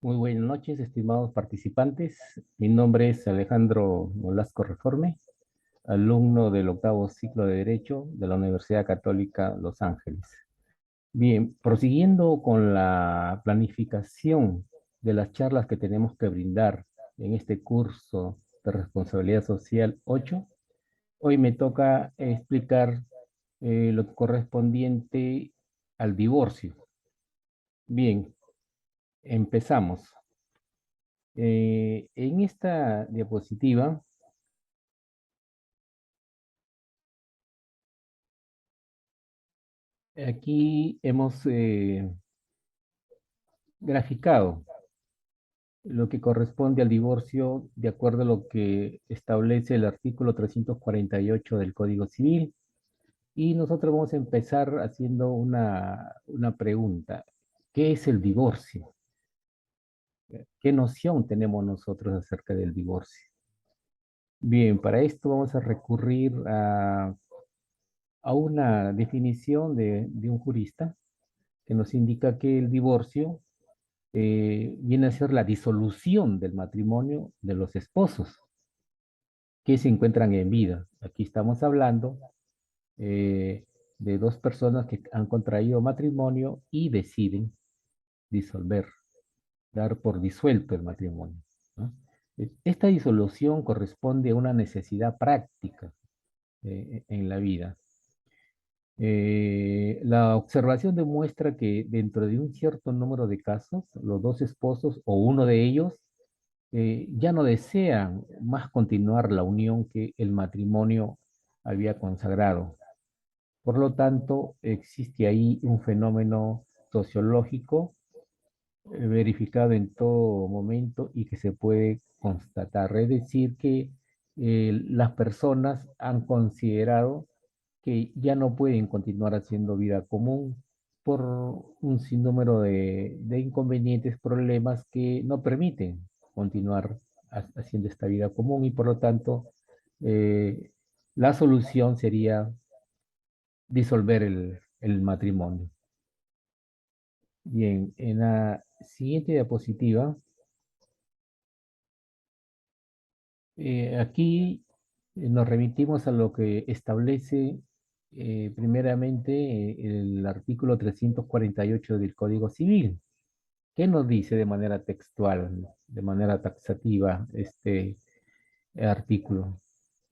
Muy buenas noches, estimados participantes. Mi nombre es Alejandro Nolasco Reforme, alumno del octavo ciclo de Derecho de la Universidad Católica Los Ángeles. Bien, prosiguiendo con la planificación de las charlas que tenemos que brindar en este curso de Responsabilidad Social 8, hoy me toca explicar lo correspondiente al divorcio. Bien, empezamos. En esta diapositiva, aquí hemos graficado lo que corresponde al divorcio de acuerdo a lo que establece el artículo 348 del Código Civil. Y nosotros vamos a empezar haciendo una pregunta. ¿Qué es el divorcio? ¿Qué noción tenemos nosotros acerca del divorcio? Bien, para esto vamos a recurrir a una definición de un jurista que nos indica que el divorcio viene a ser la disolución del matrimonio de los esposos que se encuentran en vida. Aquí estamos hablando eh, de dos personas que han contraído matrimonio y deciden disolver, dar por disuelto el matrimonio, ¿no? Esta disolución corresponde a una necesidad práctica en la vida. La observación demuestra que dentro de un cierto número de casos, los dos esposos o uno de ellos ya no desean más continuar la unión que el matrimonio había consagrado. Por lo tanto, existe ahí un fenómeno sociológico verificado en todo momento y que se puede constatar. Es decir, que las personas han considerado que ya no pueden continuar haciendo vida común por un sinnúmero de inconvenientes, problemas que no permiten continuar haciendo esta vida común y por lo tanto eh, la solución sería disolver el matrimonio. Bien, en la siguiente diapositiva, aquí nos remitimos a lo que establece primeramente el artículo 348 del Código Civil. ¿Qué nos dice de manera textual, de manera taxativa este artículo?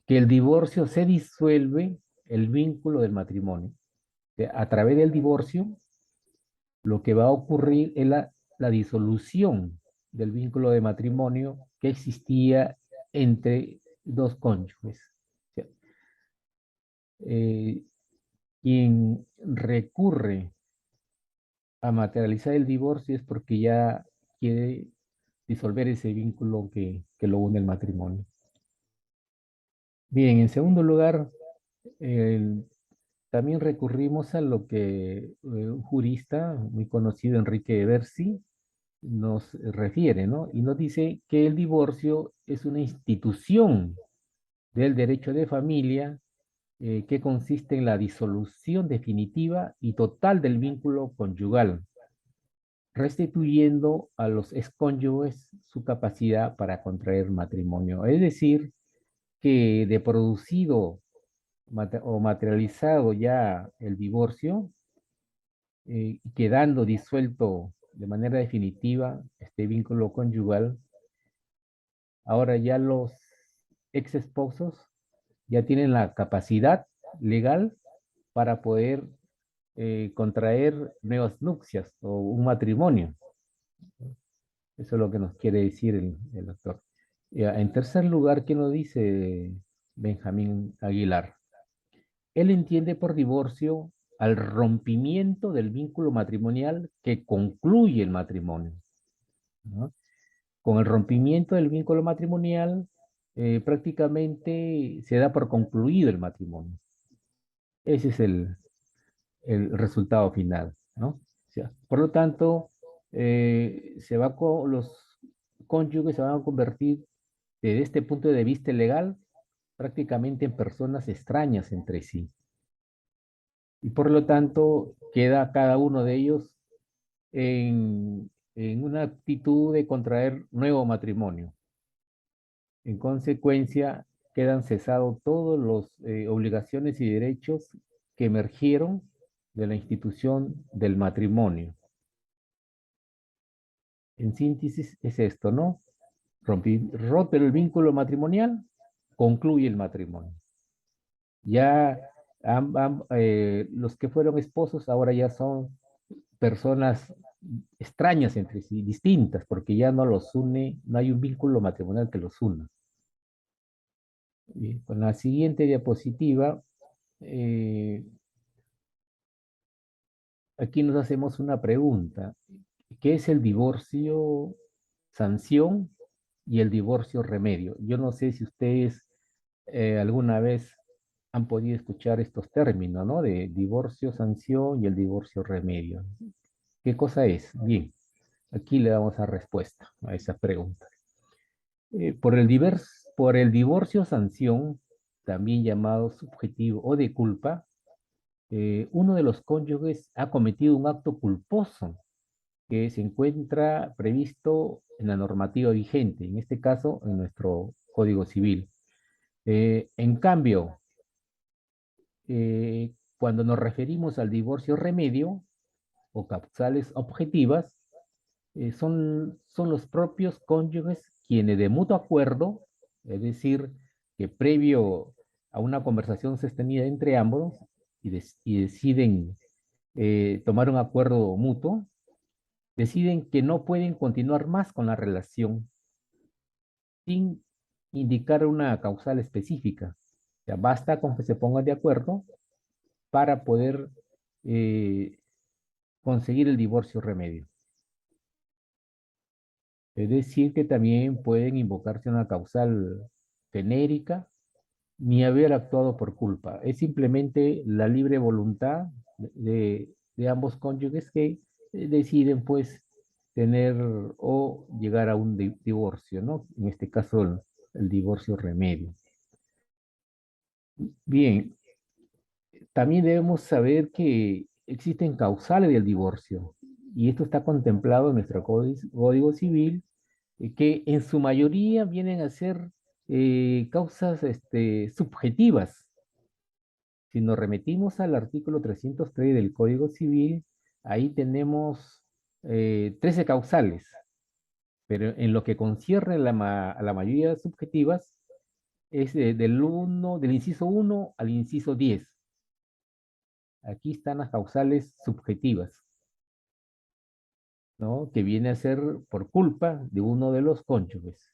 Que el divorcio se disuelve el vínculo del matrimonio. A través del divorcio, lo que va a ocurrir es la disolución del vínculo de matrimonio que existía entre dos cónyuges. O sea, eh, quien recurre a materializar el divorcio es porque ya quiere disolver ese vínculo que lo une el matrimonio. Bien, en segundo lugar, el- también recurrimos a lo que un jurista muy conocido, Enrique Bersi, nos refiere, ¿no? Y nos dice que el divorcio es una institución del derecho de familia que consiste en la disolución definitiva y total del vínculo conyugal, restituyendo a los excónyuges su capacidad para contraer matrimonio. Es decir, que de producido o materializado ya el divorcio, quedando disuelto de manera definitiva este vínculo conyugal, ahora ya los ex esposos ya tienen la capacidad legal para poder contraer nuevas nupcias o un matrimonio. Eso es lo que nos quiere decir el doctor. En tercer lugar, ¿qué nos dice Benjamín Aguilar? Él entiende por divorcio al rompimiento del vínculo matrimonial que concluye el matrimonio, ¿no? Con el rompimiento del vínculo matrimonial, prácticamente se da por concluido el matrimonio. Ese es el resultado final, ¿no? O sea, por lo tanto, los cónyuges se van a convertir desde este punto de vista legal prácticamente en personas extrañas entre sí. Y por lo tanto, queda cada uno de ellos en en una actitud de contraer nuevo matrimonio. En consecuencia, quedan cesados todos los obligaciones y derechos que emergieron de la institución del matrimonio. En síntesis, es esto, ¿no? Roto el vínculo matrimonial, concluye el matrimonio. Ya los que fueron esposos ahora ya son personas extrañas entre sí, distintas, porque ya no los une, no hay un vínculo matrimonial que los una. Bien, con la siguiente diapositiva, eh, aquí nos hacemos una pregunta. ¿Qué es el divorcio sanción y el divorcio remedio? Yo no sé si ustedes alguna vez han podido escuchar estos términos, ¿no? De divorcio sanción y el divorcio remedio. ¿Qué cosa es? Bien, aquí le damos la respuesta a esa pregunta. Por el divorcio sanción, también llamado subjetivo o de culpa, uno de los cónyuges ha cometido un acto culposo que se encuentra previsto en la normativa vigente, en este caso en nuestro Código Civil. En cambio, cuando nos referimos al divorcio remedio o causales objetivas, son los propios cónyuges quienes de mutuo acuerdo, es decir, que previo a una conversación sostenida entre ambos y deciden tomar un acuerdo mutuo, deciden que no pueden continuar más con la relación sin indicar una causal específica. O sea, basta con que se pongan de acuerdo para poder eh, conseguir el divorcio remedio. Es decir, que también pueden invocarse una causal genérica ni haber actuado por culpa. Es simplemente la libre voluntad de ambos cónyuges que deciden, pues, tener o llegar a un divorcio, ¿no? En este caso, el divorcio remedio. Bien, también debemos saber que existen causales del divorcio y esto está contemplado en nuestro Código Civil, que en su mayoría vienen a ser causas subjetivas. Si nos remitimos al artículo 303 del Código Civil, ahí tenemos 13 causales, pero en lo que concierne a la mayoría de subjetivas, es del inciso 1 al inciso 10. Aquí están las causales subjetivas, ¿no? Que viene a ser por culpa de uno de los cónyuges.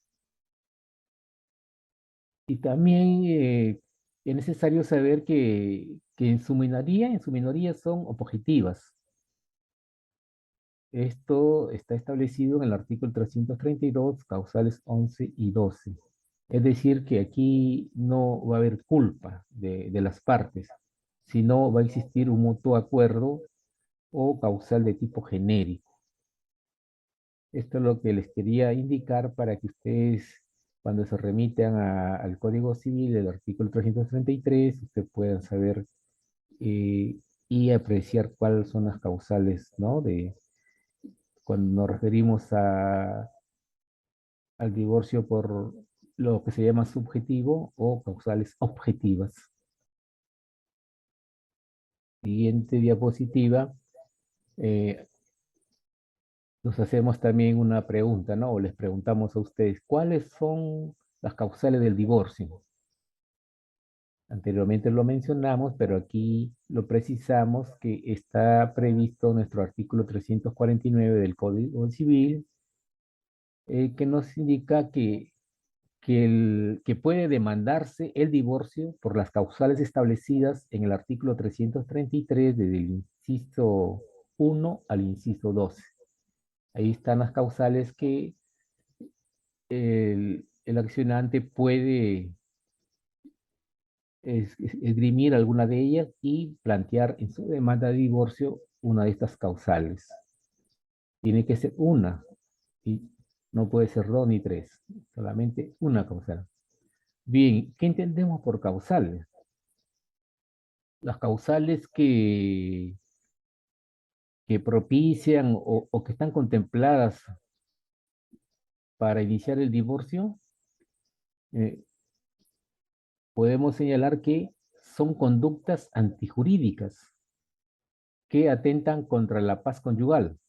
Y también es necesario saber que en su minoría son objetivas. Esto está establecido en el artículo 332, causales 11 y 12. Es decir, que aquí no va a haber culpa de las partes, sino va a existir un mutuo acuerdo o causal de tipo genérico. Esto es lo que les quería indicar para que ustedes, cuando se remitan al Código Civil, el artículo 333, ustedes puedan saber eh, y apreciar cuáles son las causales, ¿no? Cuando nos referimos al divorcio por lo que se llama subjetivo o causales objetivas. Siguiente diapositiva. eh, Nos hacemos también una pregunta, ¿no? O les preguntamos a ustedes, ¿cuáles son las causales del divorcio? Anteriormente lo mencionamos, pero aquí lo precisamos que está previsto en nuestro artículo 349 del Código Civil, que nos indica que puede demandarse el divorcio por las causales establecidas en el artículo 333 desde el inciso 1 al inciso 12. Ahí están las causales que el accionante puede esgrimir alguna de ellas y plantear en su demanda de divorcio una de estas causales. Tiene que ser una, y no puede ser dos ni tres, solamente una causal. Bien, ¿qué entendemos por causales? Las causales que propician o que están contempladas para iniciar el divorcio, eh, podemos señalar que son conductas antijurídicas que atentan contra la paz conyugal.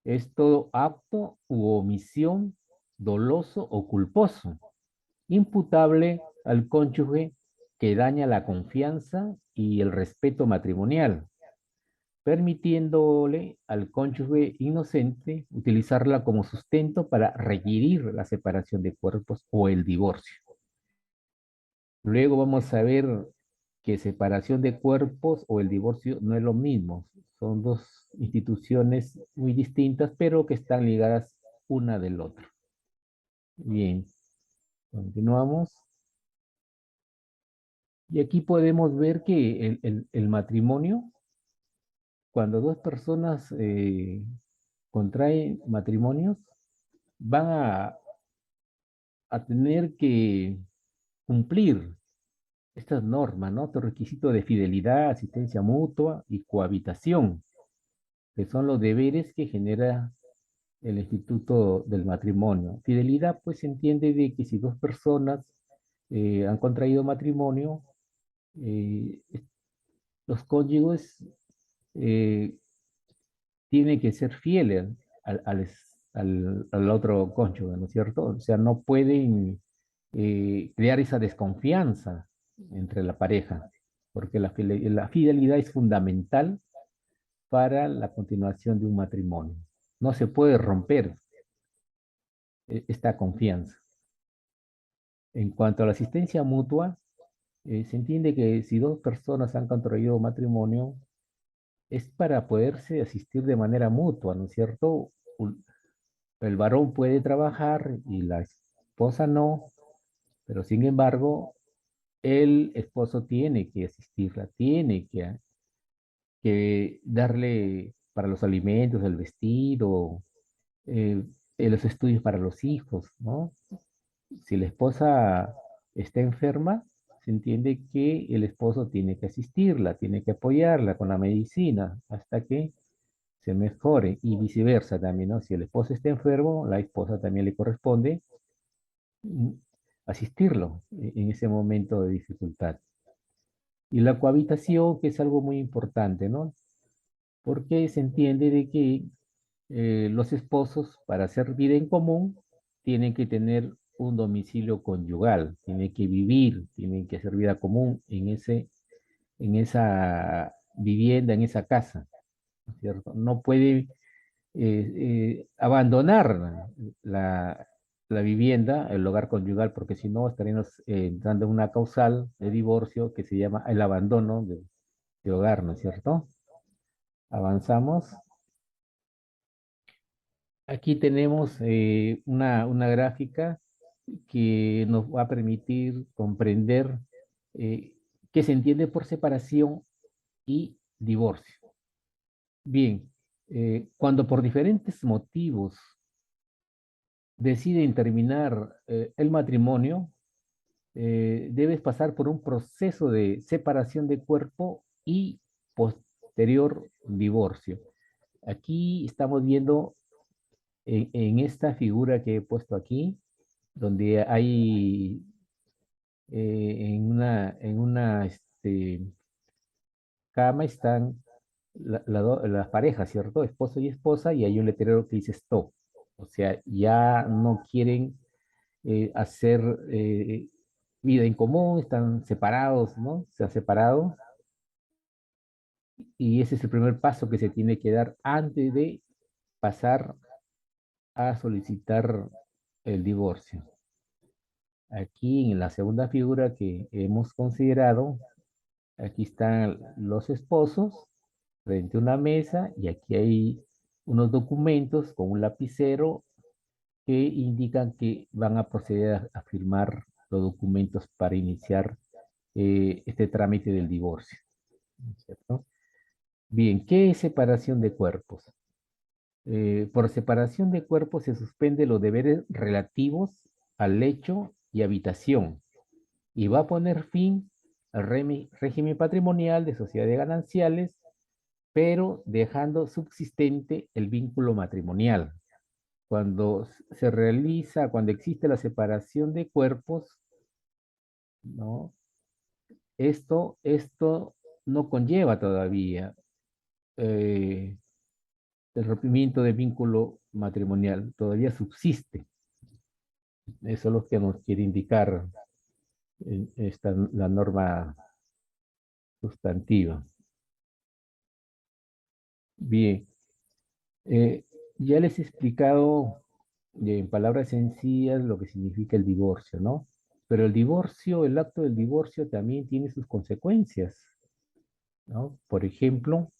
Es todo acto u omisión doloso o culposo, imputable al cónyuge que daña la confianza y el respeto matrimonial, permitiéndole al cónyuge inocente utilizarla como sustento para requerir la separación de cuerpos o el divorcio. Luego vamos a ver que separación de cuerpos o el divorcio no es lo mismo. Son dos instituciones muy distintas, pero que están ligadas una del otro. Bien, continuamos. Y aquí podemos ver que el matrimonio, cuando dos personas contraen matrimonios, van a tener que cumplir estas normas, ¿no? Estos requisitos de fidelidad, asistencia mutua y cohabitación, que son los deberes que genera el instituto del matrimonio. Fidelidad, pues, se entiende de que si dos personas han contraído matrimonio, eh, los cónyuges eh, tienen que ser fieles al otro cónyuge, ¿no es cierto? O sea, no pueden crear esa desconfianza entre la pareja, porque la fidelidad es fundamental para la continuación de un matrimonio. No se puede romper esta confianza. En cuanto a la asistencia mutua, se entiende que si dos personas han contraído matrimonio, es para poderse asistir de manera mutua, ¿no es cierto? El varón puede trabajar y la esposa no, pero sin embargo, el esposo tiene que asistirla, tiene que darle para los alimentos, el vestido, eh, los estudios para los hijos, ¿no? Si la esposa está enferma, se entiende que el esposo tiene que asistirla, tiene que apoyarla con la medicina hasta que se mejore y viceversa también, ¿no? Si el esposo está enfermo, la esposa también le corresponde mm, asistirlo en ese momento de dificultad. Y la cohabitación, que es algo muy importante, ¿no? Porque se entiende de que los esposos, para hacer vida en común, tienen que tener un domicilio conyugal, tienen que vivir, tienen que hacer vida común en esa vivienda, en esa casa, ¿no es cierto? No puede abandonar la, la vivienda, el hogar conyugal, porque si no estaríamos entrando en una causal de divorcio que se llama el abandono de hogar, ¿no es cierto? Avanzamos. Aquí tenemos una gráfica que nos va a permitir comprender eh, qué se entiende por separación y divorcio. Bien, cuando por diferentes motivos deciden terminar el matrimonio, debes pasar por un proceso de separación de cuerpo y posterior divorcio. Aquí estamos viendo en esta figura que he puesto aquí, donde hay en una cama están las parejas, ¿cierto? Esposo y esposa, y hay un letrero que dice stop. O sea, ya no quieren hacer vida en común, están separados, ¿no? Se han separado, y ese es el primer paso que se tiene que dar antes de pasar a solicitar el divorcio. Aquí en la segunda figura que hemos considerado, aquí están los esposos frente a una mesa y aquí hay unos documentos con un lapicero que indican que van a proceder a firmar los documentos para iniciar este trámite del divorcio, ¿no es cierto? Bien, ¿qué es separación de cuerpos? Por separación de cuerpos se suspende los deberes relativos al lecho y habitación y va a poner fin al régimen patrimonial de sociedades gananciales, pero dejando subsistente el vínculo matrimonial. Cuando se realiza, cuando existe la separación de cuerpos, ¿no? Esto no conlleva todavía eh, el rompimiento del vínculo matrimonial, todavía subsiste. Eso es lo que nos quiere indicar la norma sustantiva. Bien, eh, ya les he explicado en palabras sencillas lo que significa el divorcio, ¿no? Pero el divorcio, el acto del divorcio también tiene sus consecuencias, ¿no? Por ejemplo,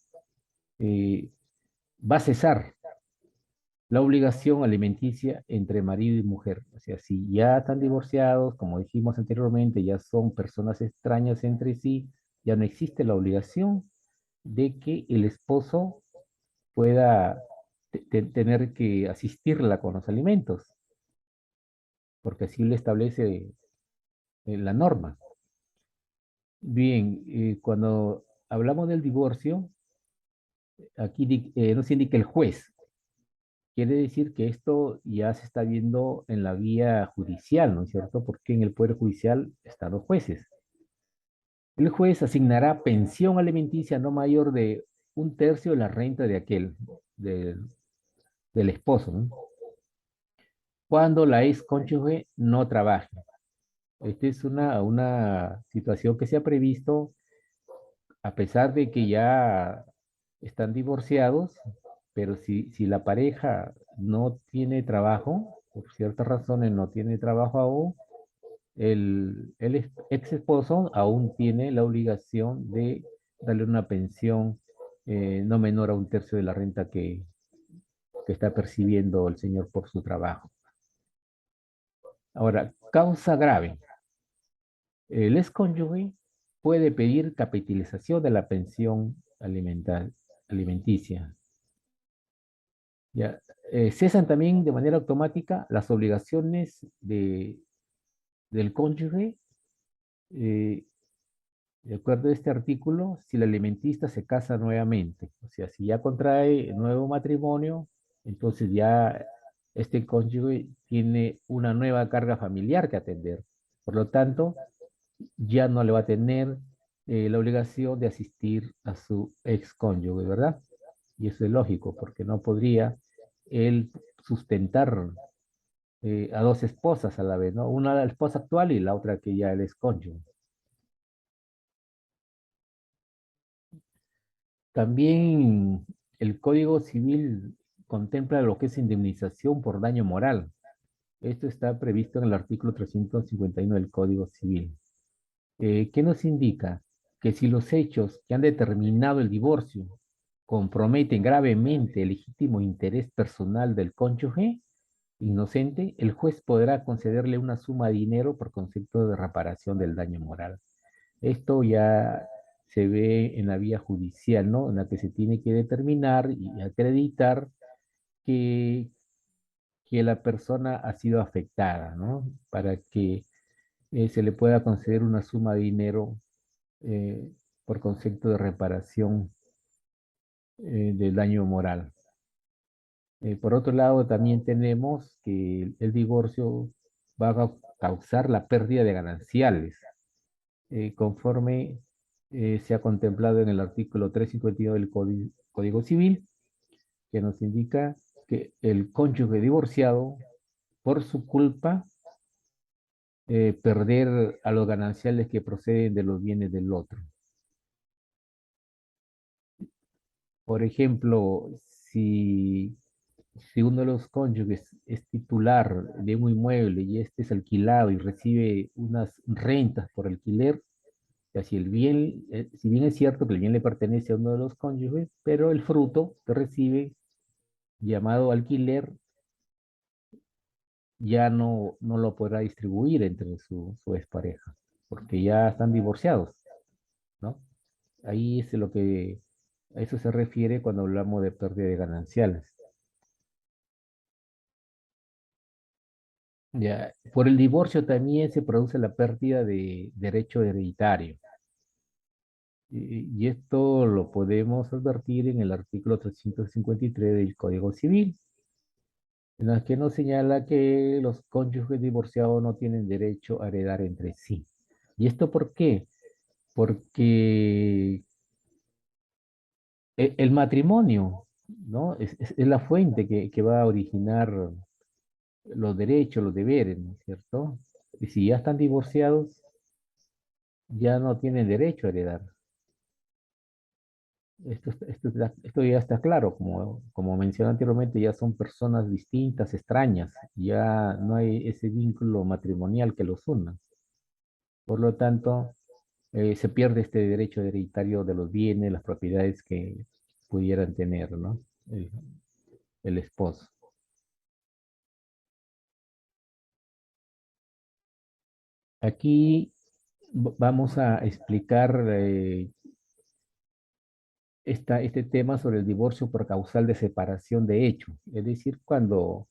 eh, va a cesar la obligación alimenticia entre marido y mujer. O sea, si ya están divorciados, como dijimos anteriormente, ya son personas extrañas entre sí, ya no existe la obligación de que el esposo pueda tener que asistirla con los alimentos, porque así lo establece la norma. Bien, cuando hablamos del divorcio, aquí nos indica el juez. Quiere decir que esto ya se está viendo en la vía judicial, ¿no es cierto? Porque en el Poder Judicial están los jueces. El juez asignará pensión alimenticia no mayor de un tercio de la renta de aquel, del, del esposo, ¿no? Cuando la ex cónyuge no trabaje. Esta es una situación que se ha previsto a pesar de que ya están divorciados, pero si la pareja no tiene trabajo, por ciertas razones no tiene trabajo aún, el ex esposo aún tiene la obligación de darle una pensión no menor a un tercio de la renta que está percibiendo el señor por su trabajo. Ahora, causa grave. El excónyuge puede pedir capitalización de la pensión alimenticia. Ya, cesan también de manera automática las obligaciones del cónyuge, eh, de acuerdo a este artículo, si el alimentista se casa nuevamente. O sea, si ya contrae nuevo matrimonio, entonces ya este cónyuge tiene una nueva carga familiar que atender. Por lo tanto, ya no le va a tener la obligación de asistir a su ex cónyuge, ¿verdad? Y eso es lógico, porque no podría él sustentar a dos esposas a la vez, ¿no? Una la esposa actual y la otra que ya él es cónyuge. También el Código Civil contempla lo que es indemnización por daño moral. Esto está previsto en el artículo 351 del Código Civil. ¿Qué nos indica? Que si los hechos que han determinado el divorcio comprometen gravemente el legítimo interés personal del cónyuge inocente, el juez podrá concederle una suma de dinero por concepto de reparación del daño moral. Esto ya se ve en la vía judicial, ¿no? En la que se tiene que determinar y acreditar que, que la persona ha sido afectada, ¿no? Para que se le pueda conceder una suma de dinero eh, por concepto de reparación del daño moral. Por otro lado, también tenemos que el divorcio va a causar la pérdida de gananciales, conforme se ha contemplado en el artículo 351 del Código Civil, que nos indica que el cónyuge divorciado, por su culpa, perder a los gananciales que proceden de los bienes del otro. Por ejemplo, si uno de los cónyuges es titular de un inmueble y este es alquilado y recibe unas rentas por alquiler, o sea, si el bien, si bien es cierto que el bien le pertenece a uno de los cónyuges, pero el fruto que recibe, llamado alquiler, ya no lo podrá distribuir entre su expareja, porque ya están divorciados, ¿no? Ahí es lo que a eso se refiere cuando hablamos de pérdida de gananciales. Ya, por el divorcio también se produce la pérdida de derecho hereditario. Y esto lo podemos advertir en el artículo 353 del Código Civil, en la que nos señala que los cónyuges divorciados no tienen derecho a heredar entre sí. ¿Y esto por qué? Porque el matrimonio, ¿no? Es la fuente que va a originar los derechos, los deberes, ¿no es cierto? Y si ya están divorciados, ya no tienen derecho a heredar. Esto ya está claro, como mencioné anteriormente, ya son personas distintas, extrañas, ya no hay ese vínculo matrimonial que los una. Por lo tanto, se pierde este derecho hereditario de los bienes, las propiedades que pudieran tener, ¿no? El, el esposo. Aquí vamos a explicar este tema sobre el divorcio por causal de separación de hecho, es decir, cuando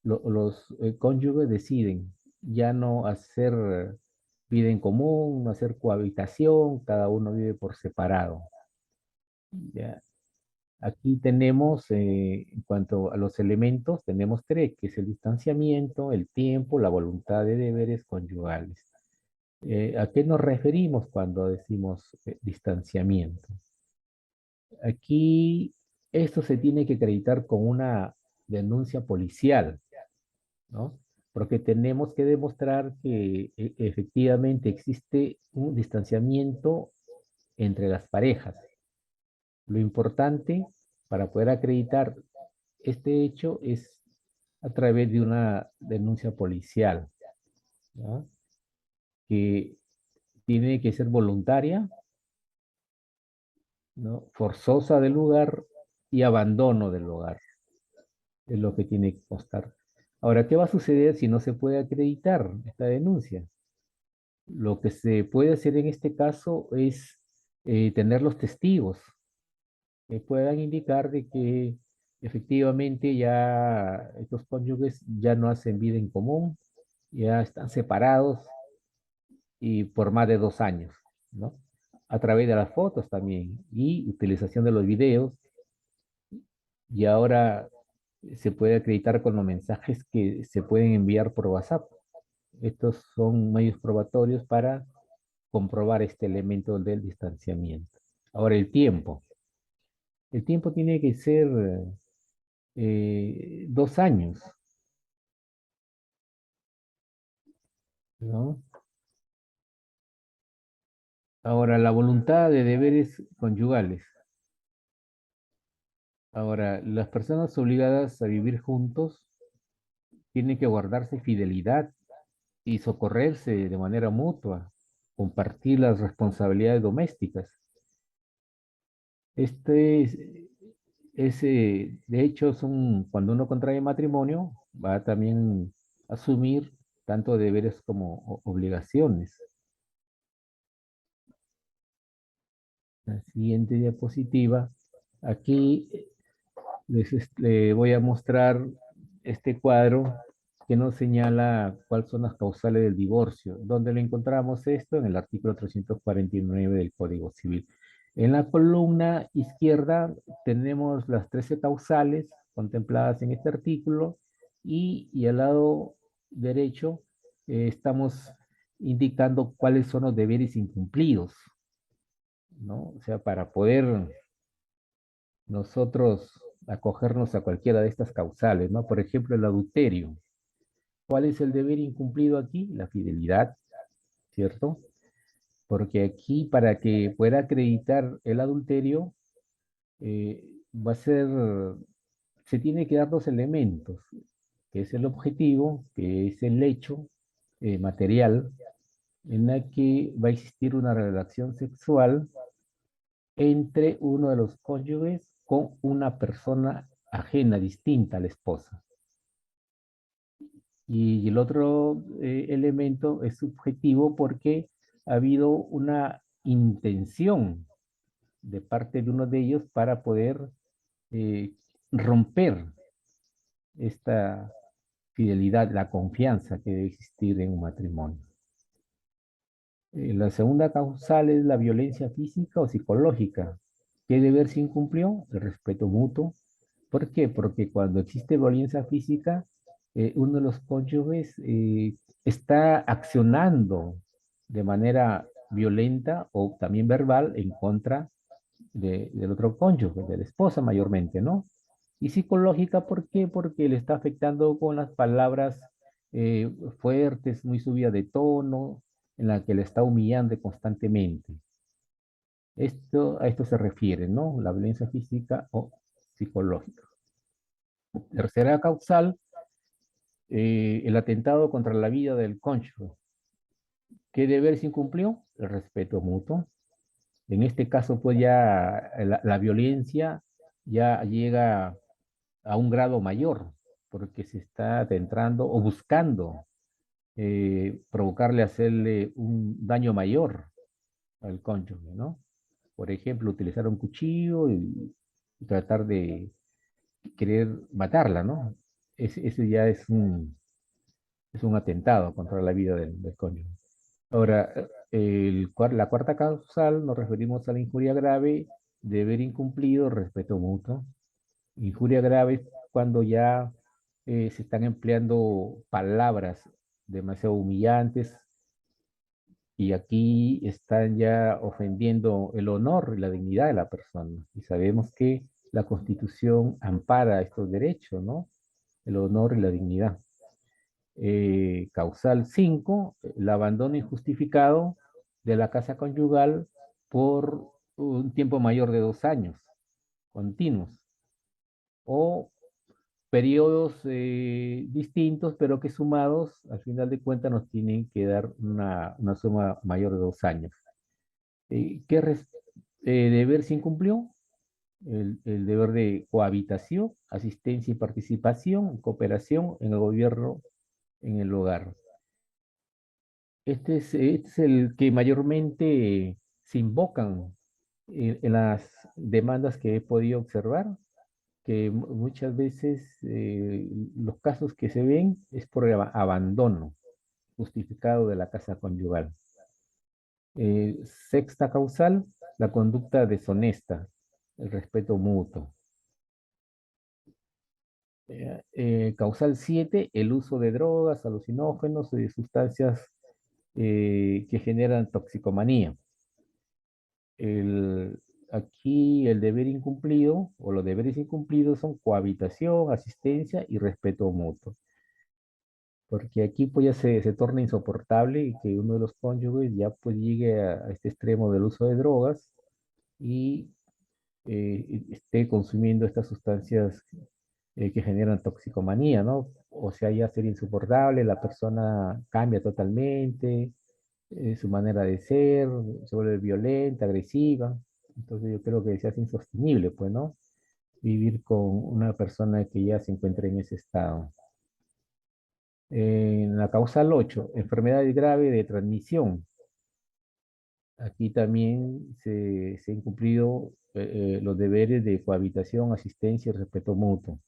los cónyuges deciden ya no hacer vida en común, no hacer cohabitación, cada uno vive por separado. ¿Ya? Aquí tenemos, en cuanto a los elementos, tenemos tres, que es el distanciamiento, el tiempo, la voluntad de deberes conyugales. ¿A qué nos referimos cuando decimos distanciamiento? Aquí esto se tiene que acreditar con una denuncia policial, ¿no? Porque tenemos que demostrar que efectivamente existe un distanciamiento entre las parejas. Lo importante para poder acreditar este hecho es a través de una denuncia policial, ¿no? Que tiene que ser voluntaria, ¿no? Forzosa del lugar y abandono del hogar. Es lo que tiene que constar. Ahora, ¿qué va a suceder si no se puede acreditar esta denuncia? Lo que se puede hacer en este caso es tener los testigos que puedan indicar de que efectivamente ya estos cónyuges ya no hacen vida en común, ya están separados y por más de 2 años, ¿no? A través de las fotos también y utilización de los videos, y ahora se puede acreditar con los mensajes que se pueden enviar por WhatsApp. Estos son medios probatorios para comprobar este elemento del distanciamiento. Ahora, el tiempo. El tiempo tiene que ser 2 años, ¿no? Ahora, la voluntad de deberes conyugales. Ahora, las personas obligadas a vivir juntos tienen que guardarse fidelidad y socorrerse de manera mutua, compartir las responsabilidades domésticas. Este de hecho, cuando uno contrae matrimonio, va a también asumir tanto deberes como obligaciones. La siguiente diapositiva. Aquí le voy a mostrar este cuadro que nos señala cuáles son las causales del divorcio. ¿Dónde lo encontramos esto? En el artículo 349 del Código Civil. En la columna izquierda tenemos las 13 causales contempladas en este artículo y al lado derecho estamos indicando cuáles son los deberes incumplidos, ¿no? O sea, para poder nosotros acogernos a cualquiera de estas causales, ¿no? Por ejemplo, el adulterio. ¿Cuál es el deber incumplido aquí? La fidelidad, ¿cierto? Porque aquí para que pueda acreditar el adulterio, va a ser, se tiene que dar dos elementos, que es el objetivo, que es el hecho material, en la que va a existir una relación sexual entre uno de los cónyuges con una persona ajena, distinta a la esposa. Y el otro elemento es subjetivo porque ha habido una intención de parte de uno de ellos para poder eh, romper esta fidelidad, la confianza que debe existir en un matrimonio. La segunda causal es la violencia física o psicológica. ¿Qué deber se incumplió? El respeto mutuo. ¿Por qué? Porque cuando existe violencia física, uno de los cónyuges está accionando de manera violenta o también verbal en contra del otro cónyuge, de la esposa mayormente, ¿no? Y psicológica, ¿por qué? Porque le está afectando con las palabras eh, fuertes, muy subida de tono, en la que le está humillando constantemente. A esto se refiere, ¿no? La violencia física o psicológica. Tercera causal, el atentado contra la vida del cónyuge. ¿Qué deber se incumplió? El respeto mutuo. En este caso, pues ya la violencia ya llega a un grado mayor, porque se está adentrando o buscando provocarle, hacerle un daño mayor al cónyuge, ¿no? Por ejemplo, utilizar un cuchillo y tratar de querer matarla, ¿no? Eso ya es un atentado contra la vida del cónyuge. Ahora, la cuarta causal nos referimos a la injuria grave, deber incumplido, respeto mutuo. Injuria grave es cuando ya se están empleando palabras demasiado humillantes y aquí están ya ofendiendo el honor y la dignidad de la persona. Y sabemos que la Constitución ampara estos derechos, ¿no? El honor y la dignidad. Causal 5, el abandono injustificado de la casa conyugal por un tiempo mayor de 2 años continuos o periodos distintos, pero que sumados, al final de cuentas, nos tienen que dar una suma mayor de 2 años. ¿Qué deber se incumplió? El deber de cohabitación, asistencia y participación, cooperación en el gobierno, en el hogar. Este es el que mayormente se invocan en las demandas que he podido observar, que muchas veces los casos que se ven es por abandono justificado de la casa conyugal. Sexta causal, la conducta deshonesta, el respeto mutuo. Causal 7, el uso de drogas, alucinógenos y de sustancias que generan toxicomanía. El, Aquí el deber incumplido o los deberes incumplidos son cohabitación, asistencia y respeto mutuo. Porque aquí pues ya se torna insoportable y que uno de los cónyuges ya pues llegue a este extremo del uso de drogas y esté consumiendo estas sustancias que generan toxicomanía, ¿no? O sea, ya sería insoportable, la persona cambia totalmente, su manera de ser, se vuelve violenta, agresiva. Entonces yo creo que se hace insostenible, pues, ¿no? Vivir con una persona que ya se encuentra en ese estado. En la causal 8, enfermedad grave de transmisión. Aquí también se han incumplido los deberes de cohabitación, asistencia y respeto mutuo.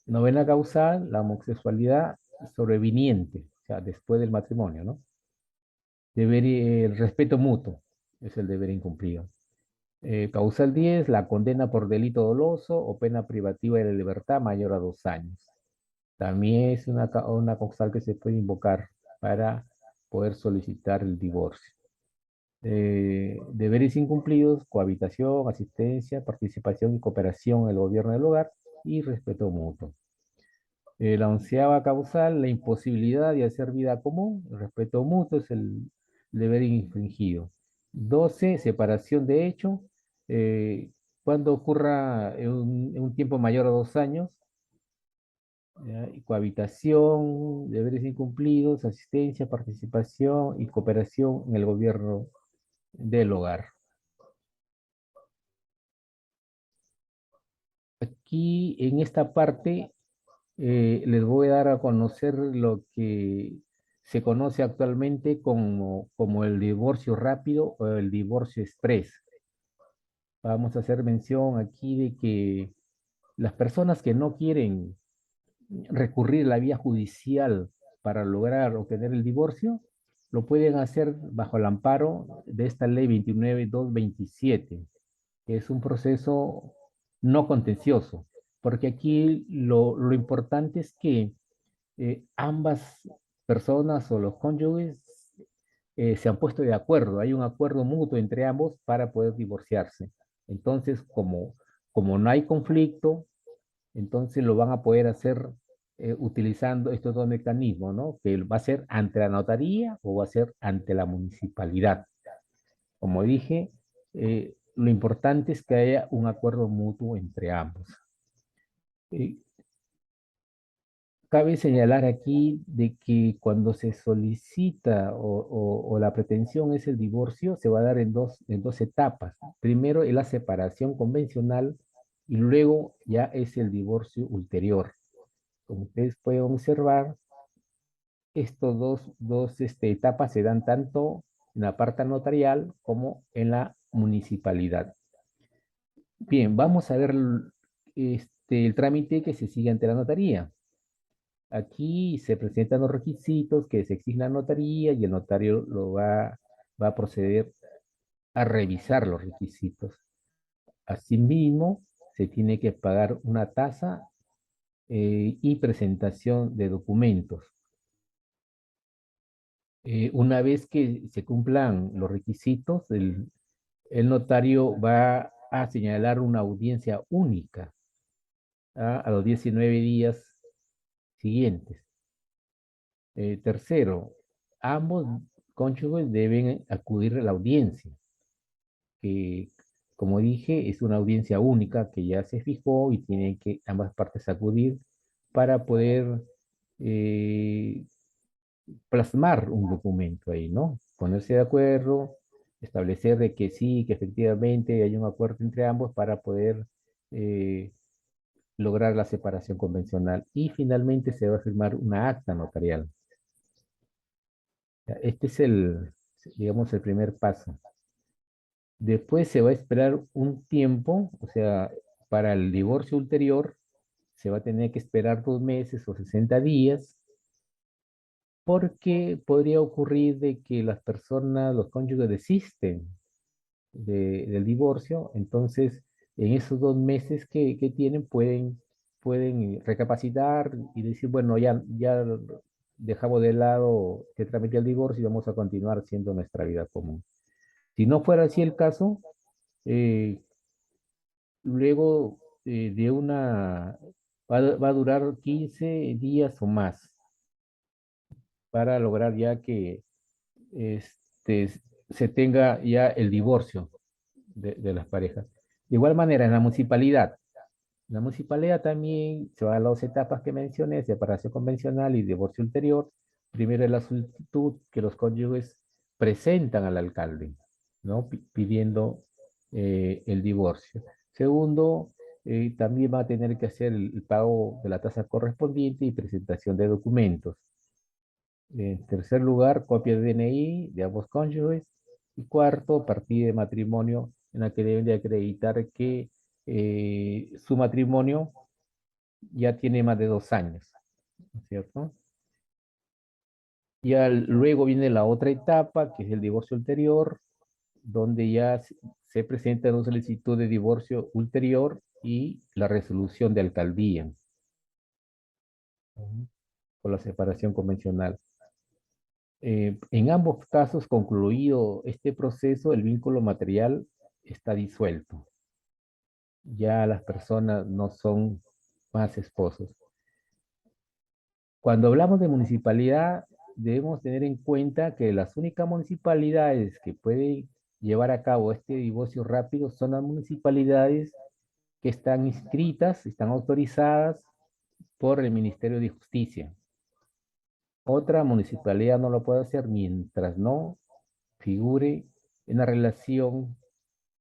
Novena causal, la homosexualidad sobreviniente, o sea, después del matrimonio, ¿no? El respeto mutuo es el deber incumplido. Causal 10, la condena por delito doloso o pena privativa de la libertad mayor a 2 años. También es una causal que se puede invocar para poder solicitar el divorcio. Deberes incumplidos, cohabitación, asistencia, participación y cooperación en el gobierno del hogar y respeto mutuo. La onceava causal, la imposibilidad de hacer vida común, el respeto mutuo es el deber infringido. 12, separación de hecho, cuando ocurra en un tiempo mayor a 2 años, ¿ya? Y cohabitación, deberes incumplidos, asistencia, participación y cooperación en el gobierno del hogar. Aquí en esta parte les voy a dar a conocer lo que se conoce actualmente como el divorcio rápido o el divorcio express. Vamos a hacer mención aquí de que las personas que no quieren recurrir a la vía judicial para lograr obtener el divorcio, lo pueden hacer bajo el amparo de esta ley 29227, que es un proceso no contencioso, porque aquí lo importante es que ambas personas o los cónyuges se han puesto de acuerdo, hay un acuerdo mutuo entre ambos para poder divorciarse. Entonces, como no hay conflicto, entonces lo van a poder hacer utilizando estos dos mecanismos, ¿no? Que va a ser ante la notaría o va a ser ante la municipalidad. Como dije, lo importante es que haya un acuerdo mutuo entre ambos. Eh, Cabe señalar aquí de que cuando se solicita o la pretensión es el divorcio, se va a dar en dos etapas. Primero es la separación convencional y luego ya es el divorcio ulterior. Como ustedes pueden observar, estos etapas se dan tanto en la parte notarial como en la municipalidad. Bien, vamos a ver el trámite que se sigue ante la notaría. Aquí se presentan los requisitos que se exigen a la notaría y el notario va a proceder a revisar los requisitos. Asimismo, se tiene que pagar una tasa y presentación de documentos. Una vez que se cumplan los requisitos, el notario va a señalar una audiencia única, a los 19 días siguientes. Tercero, ambos cónyuges deben acudir a la audiencia, que como dije es una audiencia única que ya se fijó y tienen que ambas partes acudir para poder eh, plasmar un documento ahí, ¿no? Ponerse de acuerdo, establecer de que sí, que efectivamente hay un acuerdo entre ambos para poder eh, lograr la separación convencional. Y finalmente se va a firmar una acta notarial. Este es digamos, el primer paso. Después se va a esperar un tiempo, o sea, para el divorcio ulterior, se va a tener que esperar 2 meses o 60 días, porque podría ocurrir de que las personas, los cónyuges desisten del divorcio, entonces en esos 2 meses que tienen pueden recapacitar y decir, bueno, ya dejamos de lado que tramite el divorcio y vamos a continuar haciendo nuestra vida común. Si no fuera así el caso, eh, luego de va a durar 15 días o más para lograr ya que este, se tenga ya el divorcio de las parejas. De igual manera, en la municipalidad también se va a las etapas que mencioné, separación convencional y divorcio ulterior. Primero es la solicitud que los cónyuges presentan al alcalde, ¿no? Pidiendo el divorcio. Segundo, también va a tener que hacer el pago de la tasa correspondiente y presentación de documentos. En tercer lugar, copia de DNI de ambos cónyuges. Y cuarto, partida de matrimonio en la que deben de acreditar que su matrimonio ya tiene más de 2 años, ¿no es cierto? Luego viene la otra etapa, que es el divorcio ulterior, donde ya se presenta una solicitud de divorcio ulterior y la resolución de alcaldía, ¿no? Por la separación convencional. En ambos casos, concluido este proceso, el vínculo material está disuelto. Ya las personas no son más esposos. Cuando hablamos de municipalidad, debemos tener en cuenta que las únicas municipalidades que pueden llevar a cabo este divorcio rápido son las municipalidades que están inscritas, están autorizadas por el Ministerio de Justicia. Otra municipalidad no lo puede hacer mientras no figure en la relación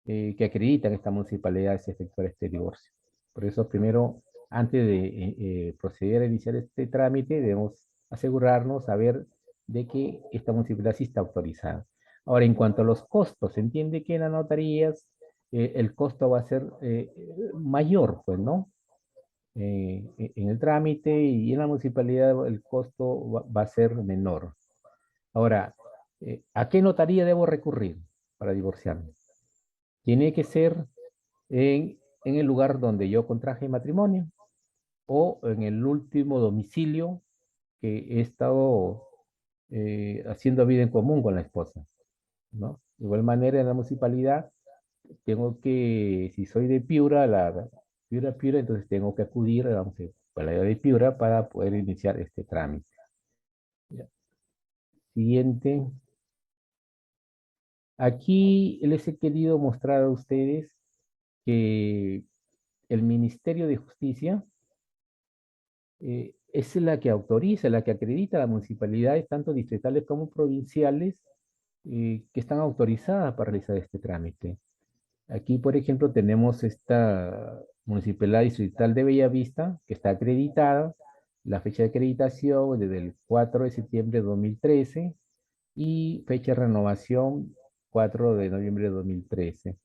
que acreditan esta municipalidad se efectuar este divorcio. Por eso, primero, antes de proceder a iniciar este trámite, debemos asegurarnos, saber de que esta municipalidad sí está autorizada. Ahora, en cuanto a los costos, se entiende que en las notarías el costo va a ser mayor, pues, ¿no? en el trámite y en la municipalidad el costo va a ser menor. Ahora, ¿a qué notaría debo recurrir para divorciarme? Tiene que ser en el lugar donde yo contraje matrimonio o en el último domicilio que he estado haciendo vida en común con la esposa, ¿no? De igual manera, en la municipalidad, tengo que, si soy de Piura, Piura, entonces tengo que acudir, vamos, a la de Piura para poder iniciar este trámite. Ya. Siguiente. Aquí les he querido mostrar a ustedes que el Ministerio de Justicia es la que autoriza, la que acredita a las municipalidades, tanto distritales como provinciales, que están autorizadas para realizar este trámite. Aquí, por ejemplo, tenemos esta Municipalidad Distrital de Bellavista, que está acreditada. La fecha de acreditación desde el 4 de septiembre de 2013 y fecha de renovación 4 de noviembre de 2013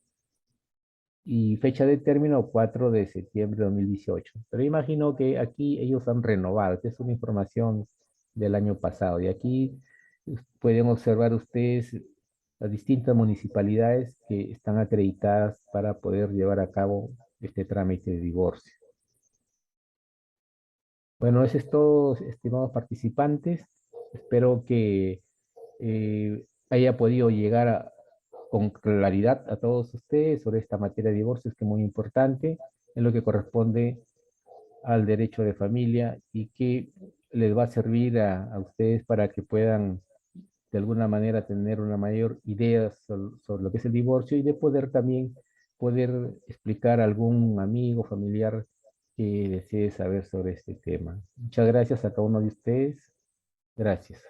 y fecha de término 4 de septiembre de 2018. Pero imagino que aquí ellos han renovado. Esta es una información del año pasado. Y aquí pueden observar ustedes las distintas municipalidades que están acreditadas para poder llevar a cabo este trámite de divorcio. Bueno, eso es todo, estimados participantes. Espero que haya podido llegar con claridad a todos ustedes sobre esta materia de divorcios que es muy importante en lo que corresponde al derecho de familia y que les va a servir a ustedes para que puedan de alguna manera tener una mayor idea sobre lo que es el divorcio y de poder también poder explicar a algún amigo, familiar que desee saber sobre este tema. Muchas gracias a cada uno de ustedes. Gracias.